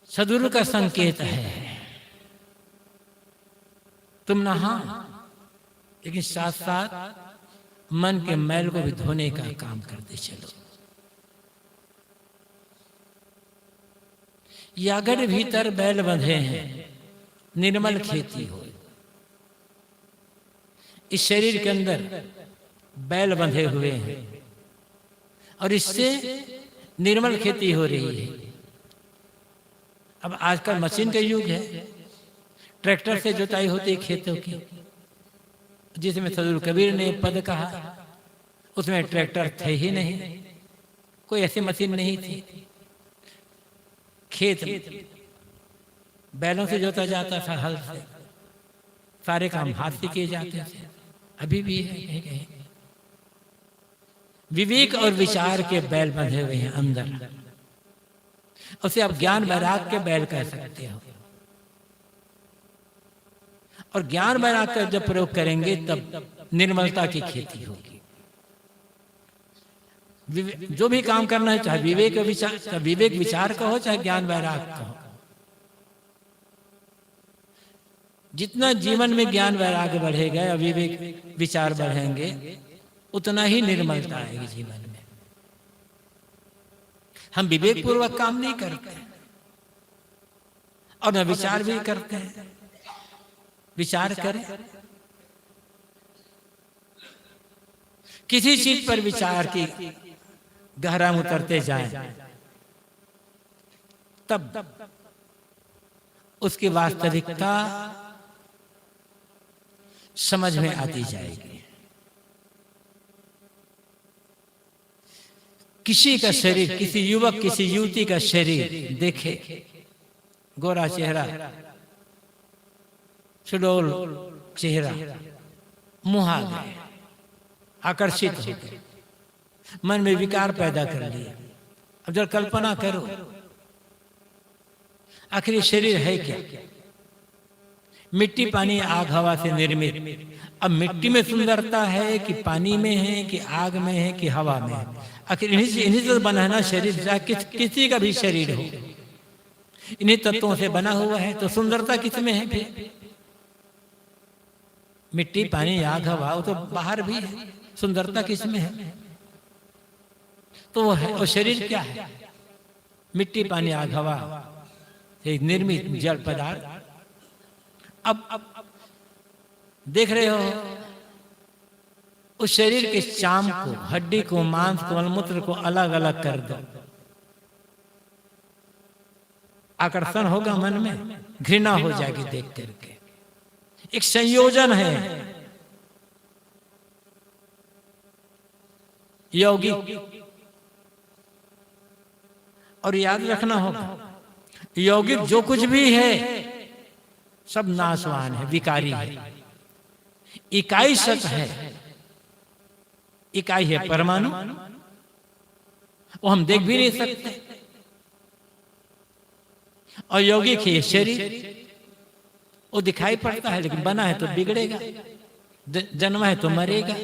सद्गुरु का संकेत है। तुम नहा, लेकिन साथ साथ मन के मैल को भी धोने का काम करते चलो। यागढ़ भीतर बैल बंधे हैं, निर्मल खेती हो। इस शरीर के अंदर बैल बंधे हुए हैं और इससे निर्मल खेती हो रही है। अब आजकल मशीन का युग है, ट्रैक्टर से जुताई होती है खेतों की, जिसमें सदगुरु कबीर ने पद कहा, उसमें ट्रैक्टर थे ही नहीं, कोई ऐसी मशीन नहीं थी। खेत बैलों से जोता जाता था, हल से, सारे काम हाथ से किए जाते थे। अभी भी है कहीं कहीं। विवेक और विचार के बैल बंधे हुए हैं अंदर, उसे आप ज्ञान वैराग के बैल कह सकते हो। और ज्ञान वैराग का जब प्रयोग करेंगे तब निर्मलता की खेती होगी। जो भी काम करना है, चाहे विवेक विचार का हो, चाहे ज्ञान वैराग का हो, जितना जीवन में ज्ञान वैराग्य बढ़ेगा या विवेक विचार बढ़ेंगे, उतना ही निर्मलता आएगी जीवन में। हम विवेक पूर्वक काम नहीं करते और न विचार भी करते हैं। विचार करें, किसी चीज पर विचार की गहरा में उतरते जाएं, तब उसकी वास्तविकता समझ में आती जाएगी। किसी का शरीर, किसी युवक किसी युवती का शरीर देखे, गोरा चेहरा, सुडौल चेहरा, मुँह आ गए, आकर्षित हो गए, मन में विकार पैदा कर लिया। अब जब कल्पना करो, आखिर ये शरीर है क्या? मिट्टी, पानी, आग, हवा से निर्मित। अब मिट्टी में सुंदरता है कि पानी में है कि आग में है कि हवा में है? आखिर इन्हीं से बना है ना शरीर। चाहे किसी का भी शरीर हो, इन्हीं तत्वों से बना हुआ है, तो सुंदरता किसमें है फिर? मिट्टी, पानी, आग, हवा, वो तो बाहर भी है, सुंदरता किसमें है? तो वो है, वो शरीर क्या है? मिट्टी, पानी, आग, हवा से निर्मित जड़ पदार्थ। अब देख रहे हो, उस शरीर के चाम को, हड्डी को, मांस को, मलमूत्र को अलग अलग कर दो, आकर्षण होगा मन में, घृणा हो जाएगी देख करके। एक संयोजन है यौगिक। और याद रखना होगा, यौगिक जो कुछ भी है सब नाशवान है, विकारी है। इकाई सच है, इकाई है परमाणु, वो हम देख भी नहीं सकते। और यौगिक है शरीर, वो दिखाई पड़ता है लेकिन बना है तो बिगड़ेगा, जन्मा है तो मरेगा।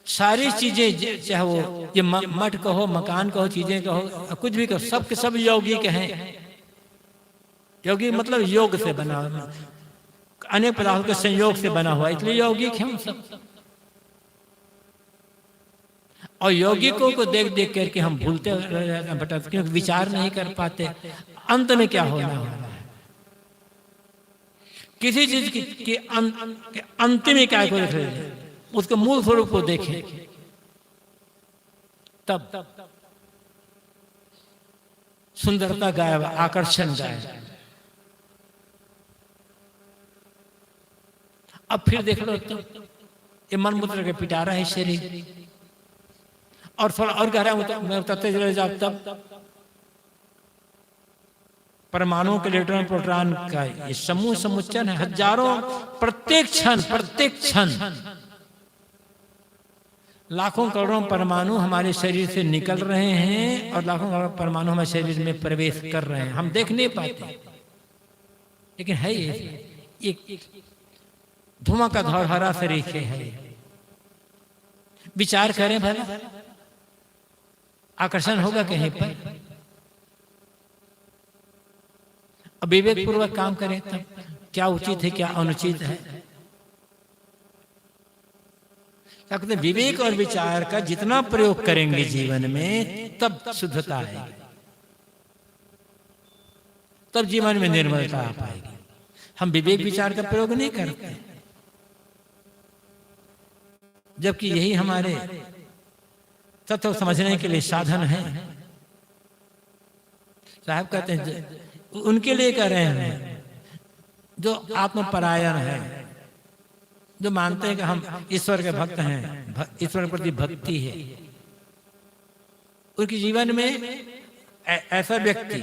सारी चीजें, चाहे वो ये मठ कहो, मकान कहो, चीजें कहो, कुछ भी कहो, सब के सब यौगिक हैं। यौगिक मतलब योग से बना हुआ, अनेक पदार्थों के संयोग से बना हुआ, इसलिए यौगिक है हम सब। और यौगिकों को देख देख करके हम भूलते भटकते, क्योंकि विचार नहीं कर पाते अंत में क्या होना है। किसी चीज की अंतिम इकाई को देख रहे हैं, उसके मूल स्वरूप को देखें, तब सुंदरता गायब, आकर्षण गायब। अब फिर देख लो, तो ये मन मूत्र के पिटारा है शरीर, और थोड़ा और गहरा में उतरते चले जाओ, तब परमाणु के इलेक्ट्रॉन प्रोटॉन का ये समूह समुच्चन है, हजारों, प्रत्येक क्षण लाखों करोड़ों परमाणु हमारे शरीर से निकल रहे हैं और लाखों करोड़ परमाणु हमारे शरीर में प्रवेश कर रहे हैं। हम देख नहीं पाते, लेकिन है ये धुआं का धौरहरा शरीर है। विचार करें भला, आकर्षण होगा कहीं पर? अब विवेक पूर्वक काम करें तब क्या उचित है क्या अनुचित है। क्या कहते हैं, विवेक और विचार का जितना प्रयोग करेंगे जीवन में तब शुद्धता आएगी, तब जीवन में निर्मलता आ पाएगी। हम विवेक विचार का प्रयोग नहीं करते, जबकि यही हमारे तत्व समझने के लिए साधन है। साहब कहते हैं उनके लिए कह रहे हैं जो आत्मपरायण है, जो मानते हैं कि हम ईश्वर के भक्त हैं, ईश्वर के प्रति भक्ति है, उनके जीवन में ऐसा व्यक्ति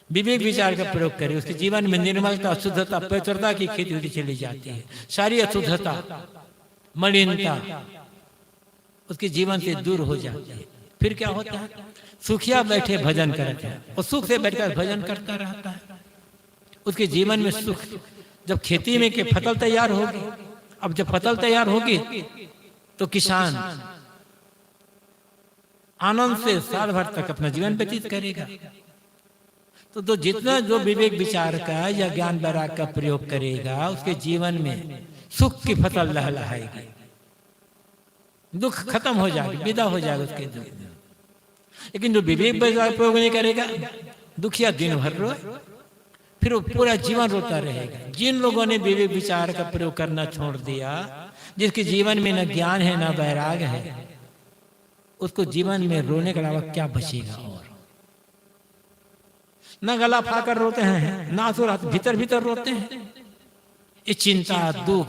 विवेक विचार का प्रयोग करे, उसके जीवन में निर्मलता, शुद्धता, पवित्रता की खेती होती चली जाती है। सारी अशुद्धता, मलिनता उसके जीवन से दूर हो जाती है। फिर क्या होता है, सुखिया बैठे भजन करते हैं, और सुख से बैठकर भजन करता रहता है। उसके जीवन में सुख, जब खेती में के फसल तैयार होगी, अब जब फसल तैयार होगी तो किसान आनंद से साल भर तक अपना जीवन व्यतीत करेगा। तो जितना जो विवेक विचार का या ज्ञान वैराग्य का प्रयोग करेगा, उसके जीवन में सुख की फसल लहलहाएगी, दुख खत्म हो जाएगा, विदा हो जाएगा उसके दुख। लेकिन जो विवेक विचार प्रयोग नहीं करेगा, दुखिया दिन भर रोए, फिर वो पूरा जीवन रोता रहेगा। जिन लोगों ने विवेक विचार का प्रयोग करना छोड़ दिया, जिसके जीवन में न ज्ञान है न वैराग्य है, उसको जीवन में रोने के अलावा क्या बचेगा। और न गला फाकर रोते हैं, न आंसू भीतर भीतर रोते हैं। ये चिंता, दुख,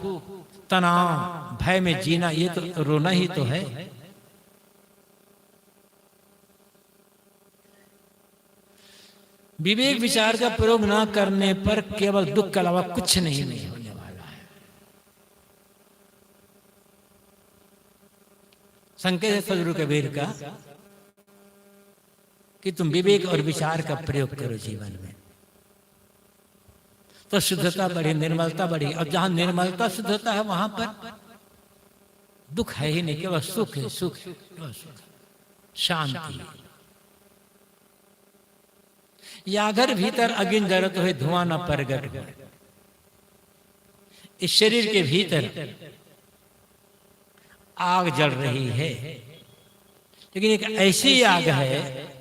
तनाव, भय में जीना, ये तो रोना ही तो है। विवेक विचार का प्रयोग न करने पर केवल दुख के अलावा कुछ नहीं होने वाला है। संकेत है सदगुरु कबीर का कि तुम विवेक और विचार का प्रयोग करो जीवन में, तो शुद्धता बढ़ी, निर्मलता बढ़ी। और जहां निर्मलता शुद्धता है वहां पर दुख है ही नहीं, केवल सुख है, सुख, शांति। या घर भीतर अगिन जरत हो, धुआं न प्रगट हो। इस शरीर के भीतर आग जल रही है, लेकिन एक ऐसी आग है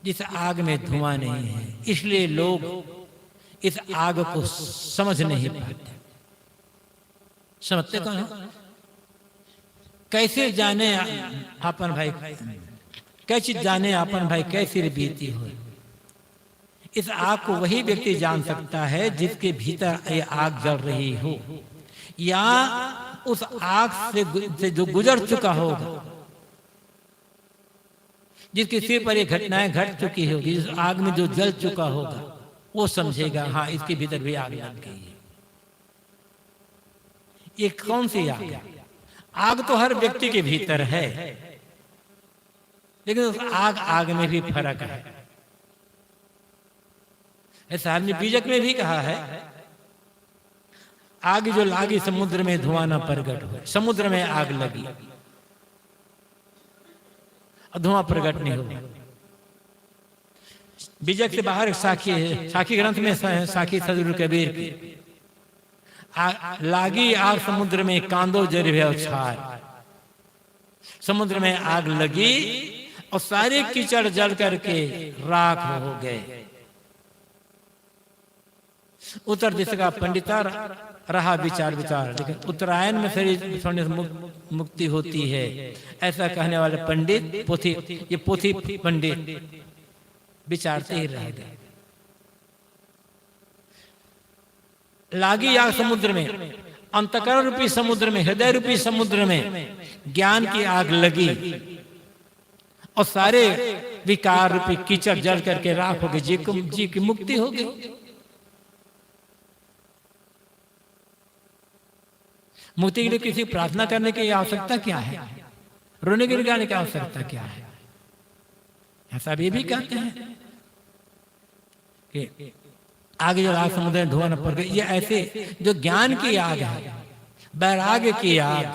जिस आग में धुआं नहीं है। इसलिए लोग इस आग को समझ नहीं पाते। समझते कौन है? कैसे जाने अपन भाई, कैसे जाने अपन भाई कैसी बीती हो। इस आग को वही व्यक्ति जान सकता है जिसके भीतर ये आग जल रही हो, या उस आग से जो गुजर चुका होगा, जिसके सिर पर ये घटनाएं घट चुकी होगी, इस आग में जो जल चुका होगा, वो समझेगा हाँ इसके भीतर भी आग लग गई है। ये कौन सी आग है? आग तो हर व्यक्ति के भीतर है, लेकिन उस आग में भी फर्क है। ऐसा हमने बीजक में भी कहा है, आग जो लागी समुद्र में धुआं न प्रगट हो। समुद्र में आग लगी और धुआं प्रगट नहीं हुआ। बीजक से बाहर साखी है, साखी ग्रंथ में साखी सदगुरु कबीर की, लागी आग समुद्र में कांदो जर भय छार। समुद्र में आग लगी और सारे कीचड़ जल करके राख हो गए। उत्तर दिशा का पंडिता रहा विचार विचार, लेकिन उत्तरायण में शरीर सोने से मुक्ति होती है, ऐसा कहने वाले पंडित पोथी, ये पोथी पंडित विचारते ही रह गए। लागी आग समुद्र में, अंतकरण रूपी समुद्र में, हृदय रूपी समुद्र में ज्ञान की आग लगी और सारे विकार रूपी कीचड़ जल करके राख हो गए। जी की मुक्ति हो गई। मुक्ति के लिए किसी प्रार्थना करने की आवश्यकता क्या है? रोने के लिए की आवश्यकता क्या है? ऐसा भी कहते हैं कि आगे जो आग समुद्र में धुआं न पड़ गई। ये ऐसे जो ज्ञान की आग है, वैराग्य की आग,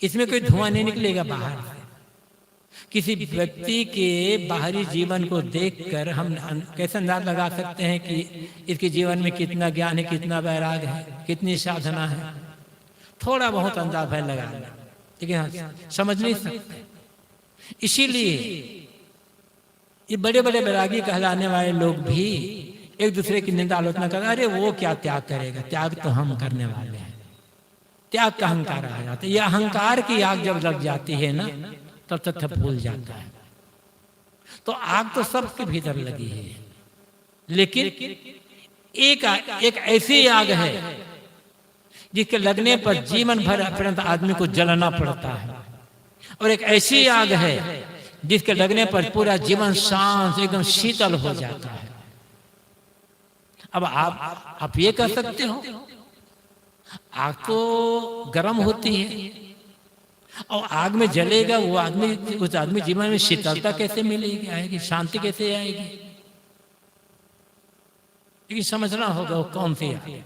इसमें कोई धुआं नहीं निकलेगा बाहर से। किसी व्यक्ति के बाहरी जीवन को देखकर हम कैसे अंदाज लगा सकते हैं कि इसके जीवन में कितना ज्ञान है, कितना वैराग है, कितनी साधना है। थोड़ा बहुत अंदाज है लगा, लेकिन हाँ, समझ नहीं सकते। इसीलिए ये बड़े बड़े वैरागी कहलाने वाले लोग भी एक दूसरे की निंदा आलोचना कर, अरे वो क्या त्याग करेगा, त्याग तो हम करने वाले हैं। त्याग का अहंकार आ जाता है। ये अहंकार की आग जब लग जाती है ना, तब तथ्य भूल जाता है। तो आग तो सबके भीतर लगी है, लेकिन एक ऐसी आग है जिसके लगने पर जीवन भर पर्यंत आदमी को जलना पड़ता है, और एक ऐसी आग है जिसके लगने पर पूरा जीवन शांत एकदम शीतल हो जाता है। अब आप ये कह सकते हो आग तो गर्म होती है, और आग में जलेगा वो आदमी, उस आदमी जीवन में शीतलता कैसे मिलेगी, आएगी, शांति कैसे आएगी? लेकिन समझना होगा वो कौन सी आग है।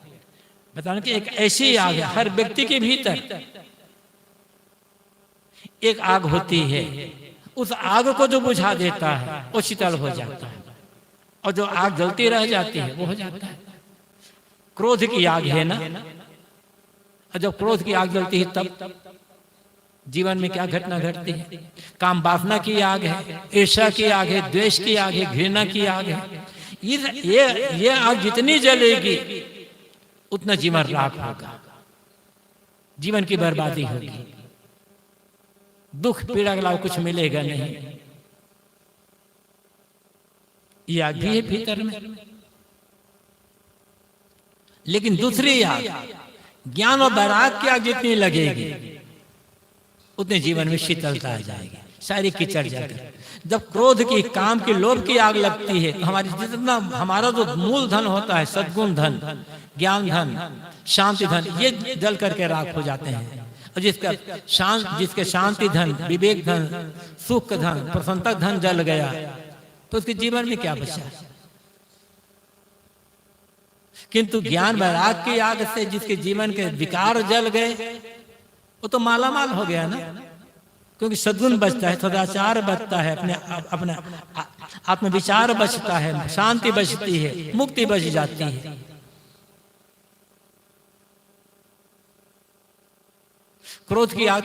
बताना कि एक ऐसी आग है, हर व्यक्ति के भीतर एक आग होती है। उस आग को जो बुझा देता है वो शीतल हो जाता है, और जो आग जलती रह जाती है वो हो जाता है। क्रोध की आग है ना, और जब क्रोध की आग जलती है तब जीवन में क्या घटना घटती है? काम वासना की आग है, ईर्ष्या की आग है, द्वेष की आग है, घृणा की आग है। ये आग जितनी जलेगी उतना जीवन राख होगा, जीवन की बर्बादी होगी, दुख पीड़ा के अलावा कुछ मिलेगा नहीं। ये आग भी है भीतर में। लेकिन दूसरी आग, ज्ञान और वैराग की आग जितनी लगेगी उतने जीवन में शीतलता आ जाएगी, सारी कीचड़ जाएगी। जब क्रोध की, काम की, लोभ की आग लगती है, हमारी जितना हमारा जो मूल धन होता है, सद्गुण धन, ज्ञान धन, शांति धन, ये जल करके राख हो जाते हैं। और जिसके शांति धन, विवेक धन, सुख धन, प्रसन्नता धन जल गया तो उसके जीवन में क्या बचा? किंतु ज्ञान वैराग की आग से जिसके जीवन के विकार जल गए वो तो माला माल हो गया ना, क्योंकि सद्गुण बचता है, सदाचार बचता है, अपने आत्मविचार बचता है, शांति बचती है, मुक्ति बच जाती है। क्रोध की आग